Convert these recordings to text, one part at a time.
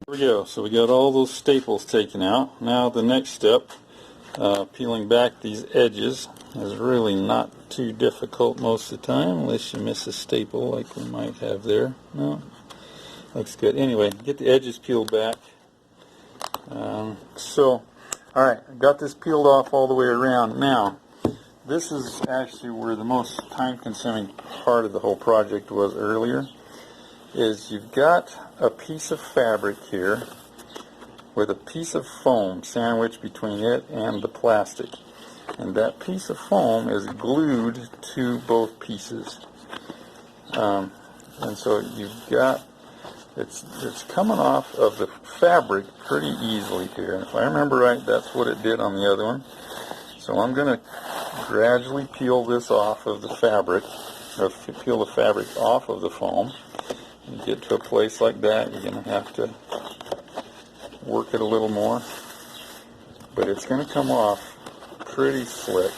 Here we go. So we got all those staples taken out. Now the next step, peeling back these edges, is really not too difficult most of the time, unless you miss a staple like we might have there. No, looks good. Anyway, get the edges peeled back. Alright, I got this peeled off all the way around. Now, this is actually where the most time-consuming part of the whole project was earlier, is you've got a piece of fabric here with a piece of foam sandwiched between it and the plastic. And that piece of foam is glued to both pieces. And so you've got, it's coming off of the fabric pretty easily here. If I remember right, that's what it did on the other one. So I'm going to gradually peel this off of the fabric, or peel the fabric off of the foam. When you get to a place like that, you're going to have to work it a little more. But it's going to come off pretty slick.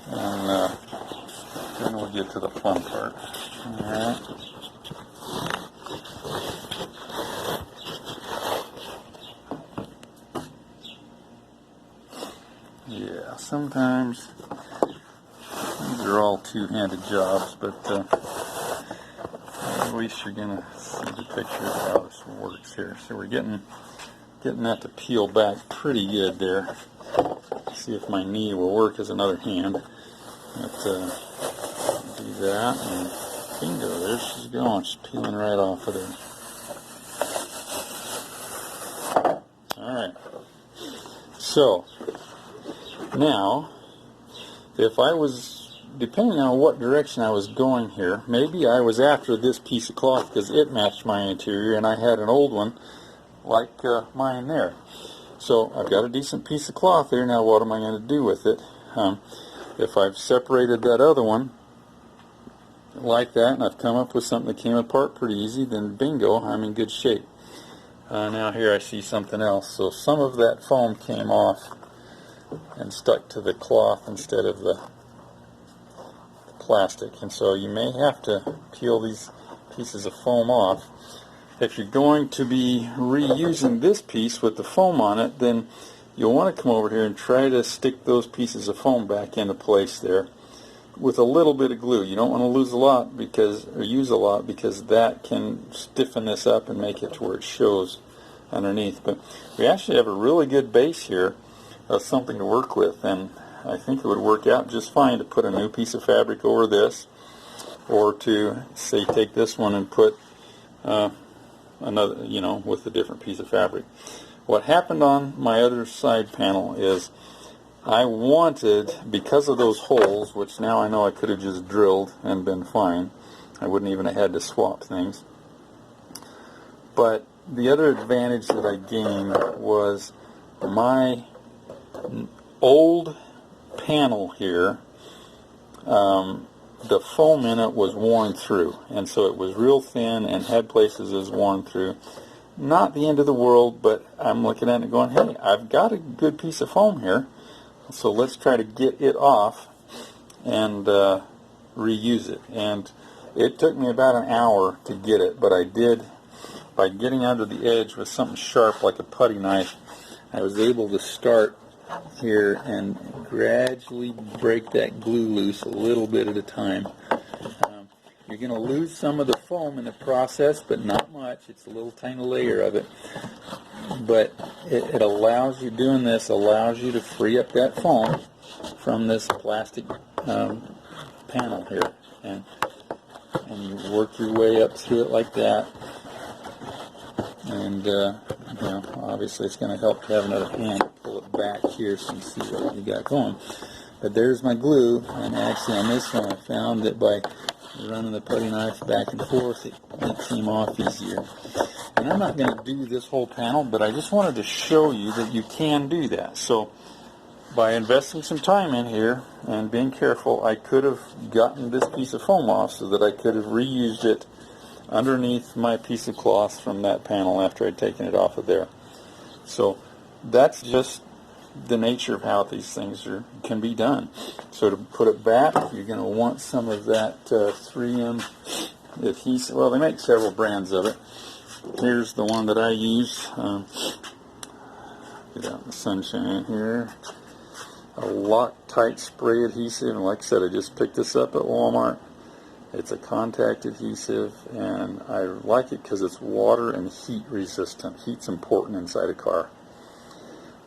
And then we'll get to the fun part. Alright. Yeah, sometimes these are all two-handed jobs, but at least you're going to see the picture of how this works here. So we're getting that to peel back pretty good there. See if my knee will work as another hand. But do that, and bingo, there she's going. She's peeling right off of there. Alright. So, now, if I was, depending on what direction I was going here, maybe I was after this piece of cloth because it matched my interior and I had an old one like mine there. So I've got a decent piece of cloth there. Now what am I going to do with it? If I've separated that other one like that and I've come up with something that came apart pretty easy, then bingo, I'm in good shape. Now here I see something else. So some of that foam came off and stuck to the cloth instead of the plastic, and so you may have to peel these pieces of foam off. If you're going to be reusing this piece with the foam on it, then you'll want to come over here and try to stick those pieces of foam back into place there with a little bit of glue. You don't want to use a lot because that can stiffen this up and make it to where it shows underneath. But we actually have a really good base here of something to work with, and I think it would work out just fine to put a new piece of fabric over this, or to say take this one and put another, with a different piece of fabric. What happened on my other side panel is I wanted, because of those holes, which now I know I could have just drilled and been fine, I wouldn't even have had to swap things, but the other advantage that I gained was my old panel here, the foam in it was worn through, and so it was real thin and had places it was worn through. Not the end of the world, but I'm looking at it going, hey, I've got a good piece of foam here, so let's try to get it off and reuse it. And it took me about an hour to get it, but I did, by getting under the edge with something sharp like a putty knife, I was able to start here and gradually break that glue loose a little bit at a time. You're going to lose some of the foam in the process, but not much. It's a little tiny layer of it. But it allows you, doing this allows you to free up that foam from this plastic panel here. And you work your way up through it like that. And obviously it's going to help to have another hand to pull it back here so you see what you got going. But there's my glue, and actually on this one I found that by running the putty knife back and forth it came off easier. And I'm not going to do this whole panel, but I just wanted to show you that you can do that. So by investing some time in here and being careful, I could have gotten this piece of foam off so that I could have reused it underneath my piece of cloth from that panel after I'd taken it off of there. So that's just the nature of how these things can be done. So to put it back, you're going to want some of that 3M adhesive. Well, they make several brands of it. Here's the one that I use. Get out in the sunshine here. A Loctite spray adhesive, and like I said, I just picked this up at Walmart. It's a contact adhesive, and I like it because it's water and heat resistant. Heat's important inside a car.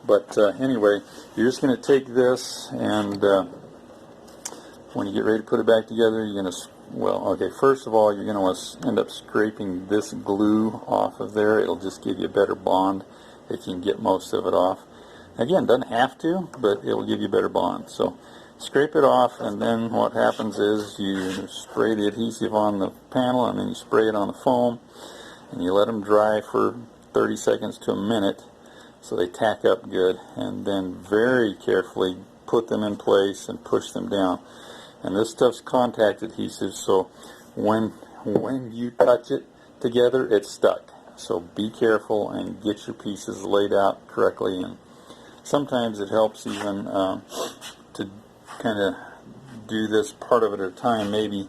But anyway, you're just going to take this, and when you get ready to put it back together, you're going to, well, okay, first of all, you're going to want to end up scraping this glue off of there. It'll just give you a better bond if you can get most of it off. Again, doesn't have to, but it will give you a better bond. So scrape it off, and then what happens is you spray the adhesive on the panel, and then you spray it on the foam, and you let them dry for 30 seconds to a minute so they tack up good, and then very carefully put them in place and push them down. And this stuff's contact adhesive, so when you touch it together, it's stuck. So be careful and get your pieces laid out correctly. And sometimes it helps even to kind of do this part of it at a time. Maybe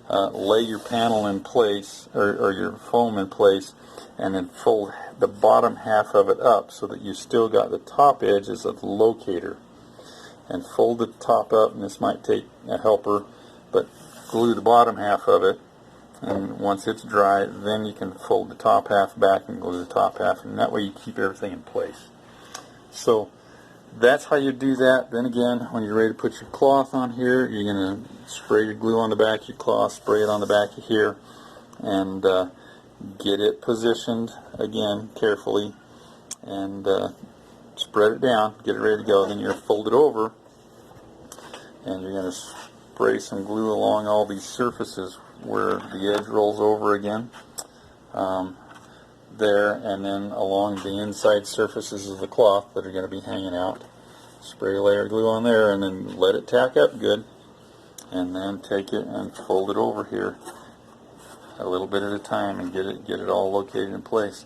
lay your panel in place, or your foam in place, and then fold the bottom half of it up so that you still got the top edge as a locator. And fold the top up, and this might take a helper, but glue the bottom half of it, and once it's dry, then you can fold the top half back and glue the top half, and that way you keep everything in place. So that's how you do that. Then again, when you're ready to put your cloth on here, you're going to spray your glue on the back of your cloth, spray it on the back of here, and get it positioned again carefully, and spread it down, get it ready to go. Then you're going to fold it over, and you're going to spray some glue along all these surfaces where the edge rolls over again, there, and then along the inside surfaces of the cloth that are going to be hanging out. Spray a layer of glue on there, and then let it tack up good, and then take it and fold it over here a little bit at a time, and get it all located in place.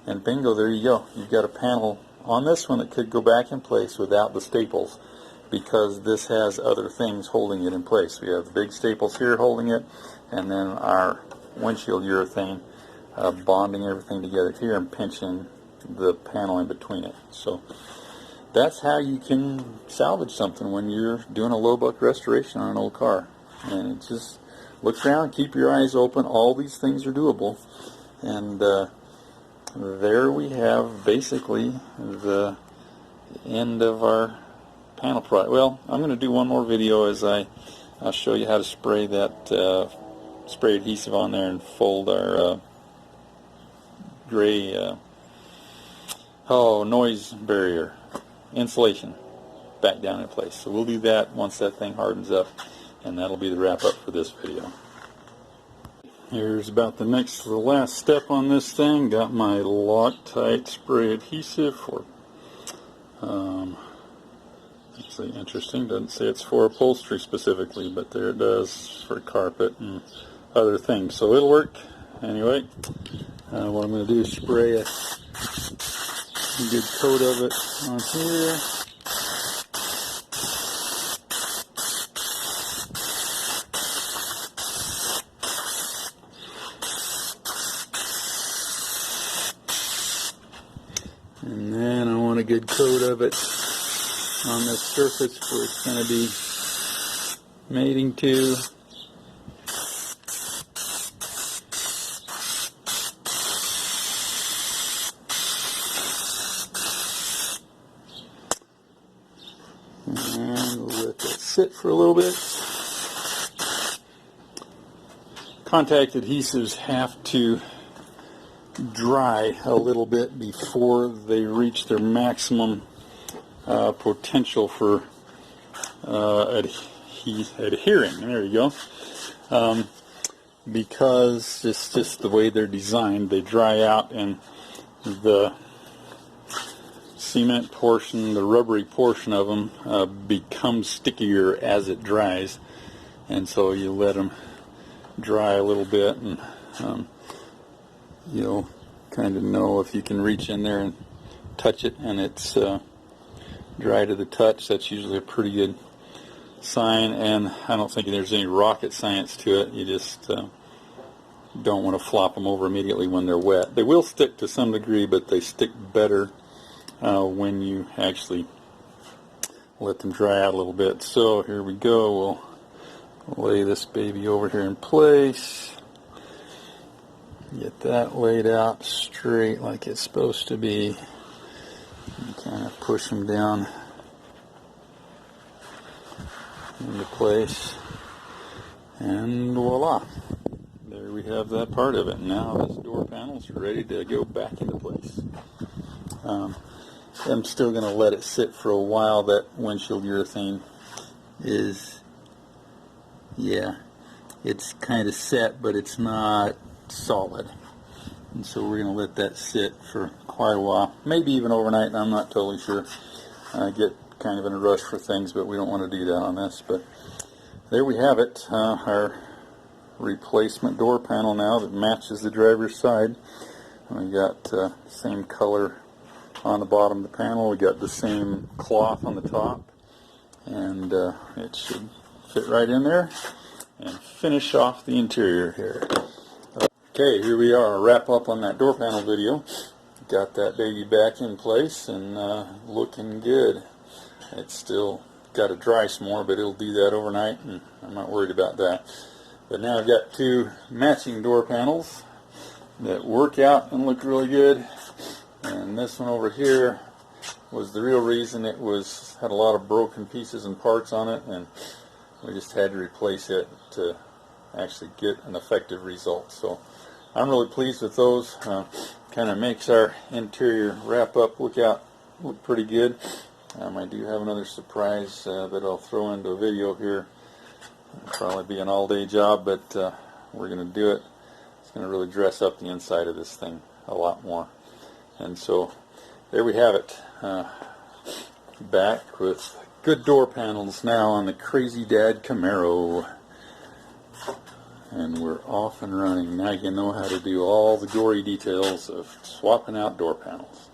And bingo, there you go. You've got a panel on this one that could go back in place without the staples, because this has other things holding it in place. We have the big staples here holding it, and then our windshield urethane bonding everything together here and pinching the panel in between it. So that's how you can salvage something when you're doing a low buck restoration on an old car. And it just look around, keep your eyes open. All these things are doable, and there we have basically the end of our panel project. Well, I'm going to do one more video as I'll show you how to spray that spray adhesive on there and fold our gray noise barrier insulation back down in place. So we'll do that once that thing hardens up, and that'll be the wrap up for this video. Here's about the last step on this thing. Got my Loctite spray adhesive for, actually interesting, doesn't say it's for upholstery specifically, but there it does for carpet and other things. So it'll work anyway. What I'm going to do is spray a good coat of it on here. And then I want a good coat of it on the surface where it's going to be mating to. And we'll let that sit for a little bit. Contact adhesives have to dry a little bit before they reach their maximum potential for adhering. There you go. Because it's just the way they're designed. They dry out, and the cement portion, the rubbery portion of them, becomes stickier as it dries, and so you let them dry a little bit, and you'll kind of know if you can reach in there and touch it and it's dry to the touch. That's usually a pretty good sign, and I don't think there's any rocket science to it. You just don't want to flop them over immediately when they're wet. They will stick to some degree, but they stick better when you actually let them dry out a little bit. So here we go. We'll lay this baby over here in place. Get that laid out straight like it's supposed to be. And kind of push them down into place. And voila. There we have that part of it. Now this door panel is ready to go back into place. I'm still going to let it sit for a while. That windshield urethane is, yeah, it's kind of set, but it's not solid. And so we're going to let that sit for quite a while, maybe even overnight. I'm not totally sure. I get kind of in a rush for things, but we don't want to do that on this. But there we have it, our replacement door panel now that matches the driver's side. We got same color on the bottom of the panel. We got the same cloth on the top, and it should fit right in there and finish off the interior here. Okay, here we are, wrap up on that door panel video. Got that baby back in place and looking good. It's still got to dry some more, but it'll do that overnight, and I'm not worried about that. But now I've got two matching door panels that work out and look really good. And this one over here was the real reason. It had a lot of broken pieces and parts on it, and we just had to replace it to actually get an effective result. So I'm really pleased with those. Kind of makes our interior wrap up look pretty good. I do have another surprise that I'll throw into a video here. It'll probably be an all-day job, but we're going to do it. It's going to really dress up the inside of this thing a lot more. And so there we have it. Back with good door panels now on the Crazy Dad Camaro. And we're off and running. Now you know how to do all the gory details of swapping out door panels.